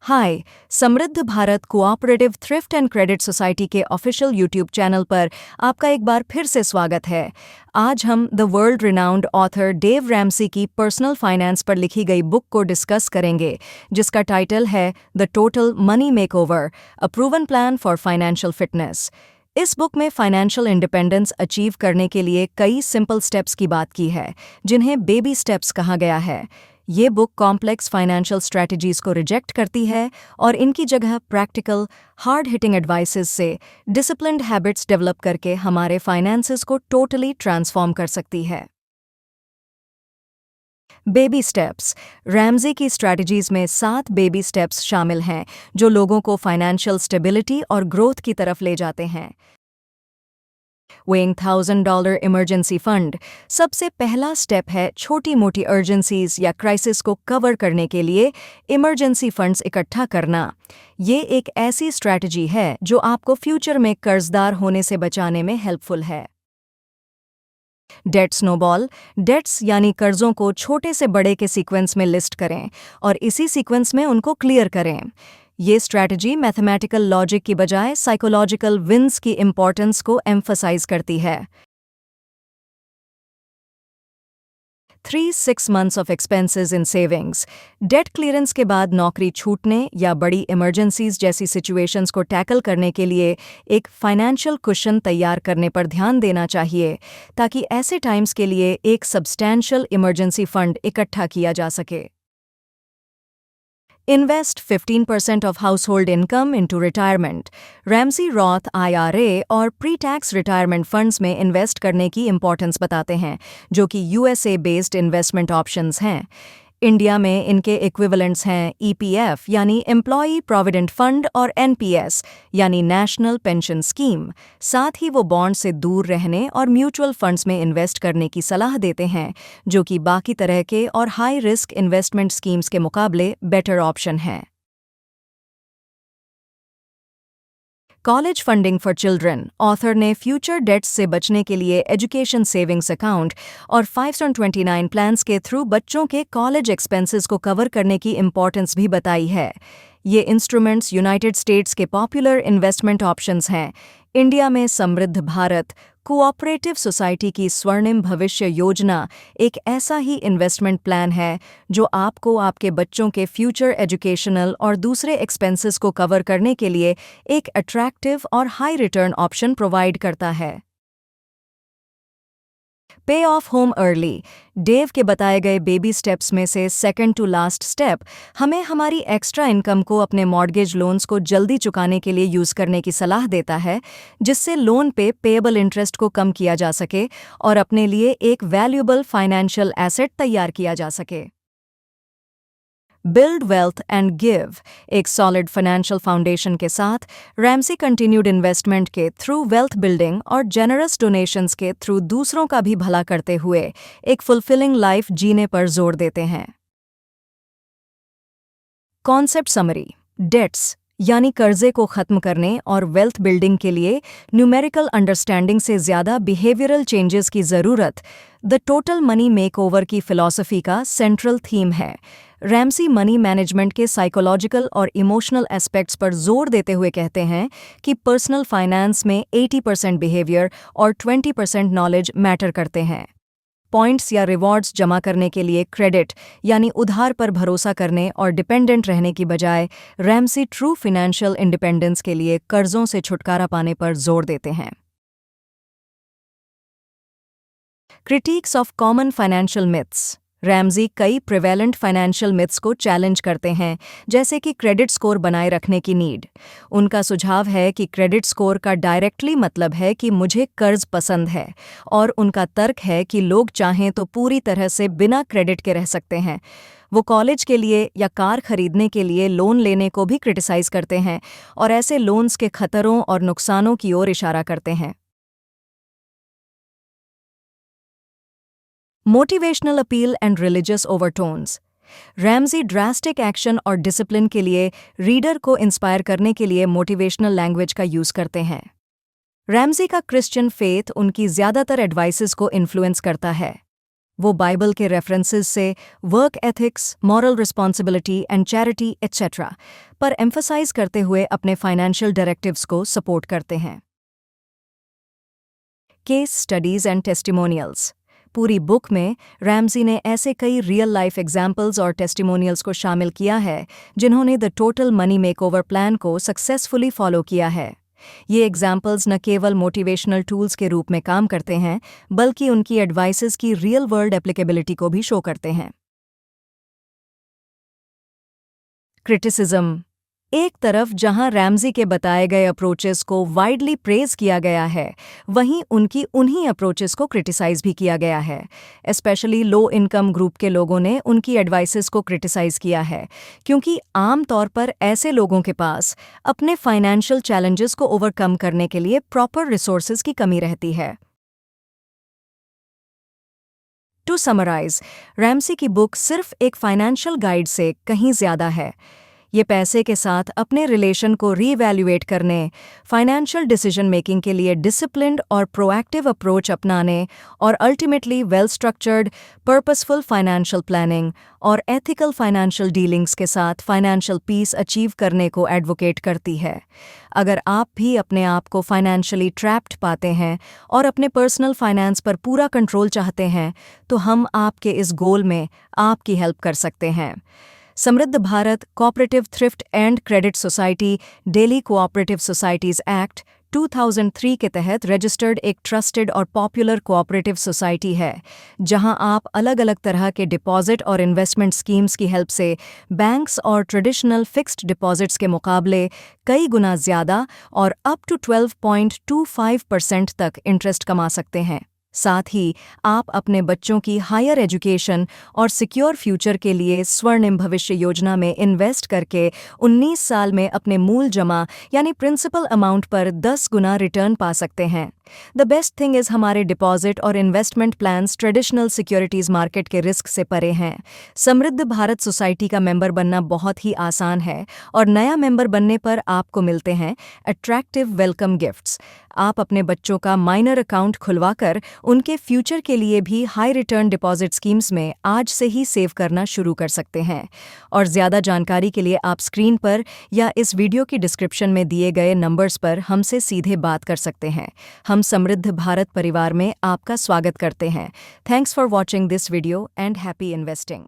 हाय। समृद्ध Bharat cooperative thrift and credit society के official YouTube channel पर आपका एक बार फिर से स्वागत है। आज हम the world renowned author Dave Ramsey की पर्सनल फाइनेंस पर लिखी गई बुक को डिस्कस करेंगे, जिसका टाइटल है the total money makeover, a proven plan for financial fitness. इस बुक में फाइनेंशियल इंडिपेंडेंस अचीव करने के लिए कई सिंपल स्टेप्स की बात की है, जिन्हें बेबी स्टेप्स कहा गया है। ये बुक कॉम्प्लेक्स फाइनेंशियल स्ट्रैटेजीज को रिजेक्ट करती है और इनकी जगह प्रैक्टिकल, हार्ड हिटिंग एडवाइसेस से डिसिप्लिन्ड हैबिट्स डेवलप करके हमारे फाइनेंसेस को टोटली ट्रांसफॉर्म कर सकती है। Baby steps. रैमजी की स्ट्रैटेजीज में 7 बेबी स्टेप्स शामिल हैं, जो लोगों को फाइनेंशियल स्टेबिलिटी और ग्रोथ की तरफ ले जाते हैं। Weighing $1000 emergency fund. सबसे पहला स्टेप है छोटी मोटी अर्जेंसीज या क्राइसिस को कवर करने के लिए इमरजेंसी फंड्स इकट्ठा करना। ये एक ऐसी स्ट्रैटेजी है जो आपको फ्यूचर में कर्जदार होने से बचाने में हेल्पफुल है। Date snowball. डेट्स यानी कर्जों को छोटे से बड़े के सीक्वेंस में लिस्ट करें और इसी सीक्वेंस में उनको क्लियर करें। ये स्ट्रैटेजी मैथमेटिकल लॉजिक की बजाय साइकोलॉजिकल विंस की इंपॉर्टेंस को एम्फसाइज करती है। 3-6 months of expenses in savings. Debt clearance के बाद नौकरी छूटने या बड़ी इमरजेंसीज जैसी सिचुएशंस को टैकल करने के लिए एक फाइनेंशियल कुशन तैयार करने पर ध्यान देना चाहिए, ताकि ऐसे टाइम्स के लिए एक सब्सटैंशियल इमरजेंसी फंड इकट्ठा किया जा सके। Invest 15% of household income into retirement। Ramsey Roth IRA और प्री-टैक्स रिटायरमेंट फंड्स में इन्वेस्ट करने की इम्पोर्टेंस बताते हैं, जो कि USA बेस्ड इन्वेस्टमेंट ऑप्शंस हैं। इंडिया में इनके इक्विवेलेंट्स हैं EPF यानी एम्प्लॉई प्रोविडेंट फंड और NPS यानी नेशनल पेंशन स्कीम। साथ ही वो बॉन्ड से दूर रहने और म्यूचुअल फंड्स में इन्वेस्ट करने की सलाह देते हैं, जो कि बाकी तरह के और हाई रिस्क इन्वेस्टमेंट स्कीम्स के मुकाबले बेटर ऑप्शन है। College funding for children. Author ने फ्यूचर डेट्स से बचने के लिए एजुकेशन सेविंग्स अकाउंट और 529 प्लान्स के थ्रू बच्चों के कॉलेज एक्सपेंसेस को कवर करने की इम्पोर्टेंस भी बताई है। ये इंस्ट्रूमेंट्स यूनाइटेड स्टेट्स के पॉपुलर इन्वेस्टमेंट ऑप्शंस हैं। इंडिया में समृद्ध भारत कोऑपरेटिव सोसाइटी की स्वर्णिम भविष्य योजना एक ऐसा ही इन्वेस्टमेंट प्लान है जो आपको आपके बच्चों के फ्यूचर एजुकेशनल और दूसरे एक्सपेंसेस को कवर करने के लिए एक अट्रैक्टिव और हाई रिटर्न ऑप्शन प्रोवाइड करता है। पे ऑफ होम अर्ली। डेव के बताए गए बेबी स्टेप्स में से सेकंड टू लास्ट स्टेप हमें हमारी एक्स्ट्रा इनकम को अपने मॉर्गेज लोन्स को जल्दी चुकाने के लिए यूज करने की सलाह देता है, जिससे लोन पे पेएबल इंटरेस्ट को कम किया जा सके और अपने लिए एक वैल्यूएबल फाइनेंशियल एसेट तैयार किया जा सके। Build wealth and give. एक सॉलिड फाइनेंशियल फाउंडेशन के साथ रैमसी कंटिन्यूड इन्वेस्टमेंट के थ्रू वेल्थ बिल्डिंग और जेनरस डोनेशंस के थ्रू दूसरों का भी भला करते हुए एक फुलफिलिंग लाइफ जीने पर जोर देते हैं। Concept summary. डेट्स यानी कर्जे को खत्म करने और वेल्थ बिल्डिंग के लिए न्यूमेरिकल अंडरस्टैंडिंग से ज्यादा बिहेवियरल चेंजेस की जरूरत द टोटल मनी मेकओवर की फिलॉसफी का सेंट्रल थीम है। रैमसी मनी मैनेजमेंट के साइकोलॉजिकल और इमोशनल एस्पेक्ट्स पर जोर देते हुए कहते हैं कि पर्सनल फाइनेंस में 80% बिहेवियर और 20% नॉलेज मैटर करते हैं। पॉइंट्स या रिवॉर्ड्स जमा करने के लिए क्रेडिट यानी उधार पर भरोसा करने और डिपेंडेंट रहने की बजाय रैमसी ट्रू फाइनेंशियल इंडिपेंडेंस के लिए कर्जों से छुटकारा पाने पर जोर देते हैं। Critics of common financial myths. Ramsay कई प्रिवेलेंट फाइनेंशियल मिथ्स को चैलेंज करते हैं, जैसे कि क्रेडिट स्कोर बनाए रखने की नीड। उनका सुझाव है कि क्रेडिट स्कोर का डायरेक्टली मतलब है कि मुझे कर्ज पसंद है, और उनका तर्क है कि लोग चाहें तो पूरी तरह से बिना क्रेडिट के रह सकते हैं। वो कॉलेज के लिए या कार खरीदने के लिए लोन लेने को भी क्रिटिसाइज करते हैं और ऐसे लोन्स के खतरों और नुकसानों की ओर इशारा करते हैं। Motivational appeal and religious overtones. Ramsay drastic action और डिसिप्लिन के लिए रीडर को इंस्पायर करने के लिए मोटिवेशनल लैंग्वेज का यूज करते हैं। रैमजी का क्रिश्चियन फेथ उनकी ज्यादातर एडवाइसेस को इन्फ्लुएंस करता है। वो बाइबल के रेफरेंसेस से work ethics, moral responsibility and charity etcetera पर एम्फसाइज करते हुए अपने फाइनेंशियल डायरेक्टिव्स को सपोर्ट करते हैं। Case studies and testimonials. पूरी बुक में रैमसी ने ऐसे कई रियल लाइफ एग्जाम्पल्स और टेस्टिमोनियल्स को शामिल किया है जिन्होंने the total money makeover plan को सक्सेसफुली फॉलो किया है। ये एग्जाम्पल्स न केवल मोटिवेशनल टूल्स के रूप में काम करते हैं बल्कि उनकी एडवाइसेस की रियल वर्ल्ड एप्लीकेबिलिटी को भी शो करते हैं। क्रिटिसिज्म। एक तरफ जहां रैमसी के बताए गए अप्रोचेस को वाइडली प्रेज किया गया है, वहीं उनकी उन्हीं अप्रोचेस को क्रिटिसाइज भी किया गया है। स्पेशली लो इनकम ग्रुप के लोगों ने उनकी एडवाइसेस को क्रिटिसाइज किया है क्योंकि आम तौर पर ऐसे लोगों के पास अपने फाइनेंशियल चैलेंजेस को ओवरकम करने के लिए प्रॉपर रिसोर्सेज की कमी रहती है। टू समराइज, रैमसी की बुक सिर्फ एक फाइनेंशियल गाइड से कहीं ज़्यादा है। ये पैसे के साथ अपने रिलेशन को रीवैल्यूएट करने, फाइनेंशियल डिसीजन मेकिंग के लिए डिसिप्लिन्ड और प्रोएक्टिव अप्रोच अपनाने और ultimately well structured, purposeful financial planning और एथिकल फाइनेंशियल डीलिंग्स के साथ फाइनेंशियल पीस अचीव करने को एडवोकेट करती है। अगर आप भी अपने आप को फाइनेंशियली ट्रैप्ड पाते हैं और अपने पर्सनल फाइनेंस पर पूरा कंट्रोल चाहते हैं, तो हम आपके इस गोल में आपकी हेल्प कर सकते हैं। समृद्ध Bharat cooperative thrift and credit society daily cooperative societies act 2003 के तहत रजिस्टर्ड एक ट्रस्टेड और पॉपुलर कोऑपरेटिव सोसाइटी है, जहां आप अलग अलग तरह के डिपॉजिट और इन्वेस्टमेंट स्कीम्स की हेल्प से बैंक्स और ट्रेडिशनल फिक्स्ड डिपॉजिट्स के मुकाबले कई गुना ज़्यादा और अप टू 12.25% तक इंटरेस्ट कमा सकते हैं। साथ ही आप अपने बच्चों की हायर एजुकेशन और सिक्योर फ्यूचर के लिए स्वर्णिम भविष्य योजना में इन्वेस्ट करके 19 साल में अपने मूल जमा यानी प्रिंसिपल अमाउंट पर 10 गुना रिटर्न पा सकते हैं। द बेस्ट थिंग इज़ हमारे डिपॉजिट और investment plans traditional securities market के रिस्क से परे हैं। समृद्ध भारत सोसाइटी का मेंबर बनना बहुत ही आसान है और नया मेंबर बनने पर आपको मिलते हैं अट्रैक्टिव वेलकम गिफ्ट्स। आप अपने बच्चों का माइनर अकाउंट खुलवाकर उनके फ्यूचर के लिए भी हाई रिटर्न डिपॉजिट स्कीम्स में आज से ही सेव करना शुरू कर सकते हैं। और ज़्यादा जानकारी के लिए आप स्क्रीन पर या इस वीडियो की डिस्क्रिप्शन में दिए गए नंबर्स पर हमसे सीधे बात कर सकते हैं। हम समृद्ध भारत परिवार में आपका स्वागत करते हैं। Thanks for watching this video and happy investing.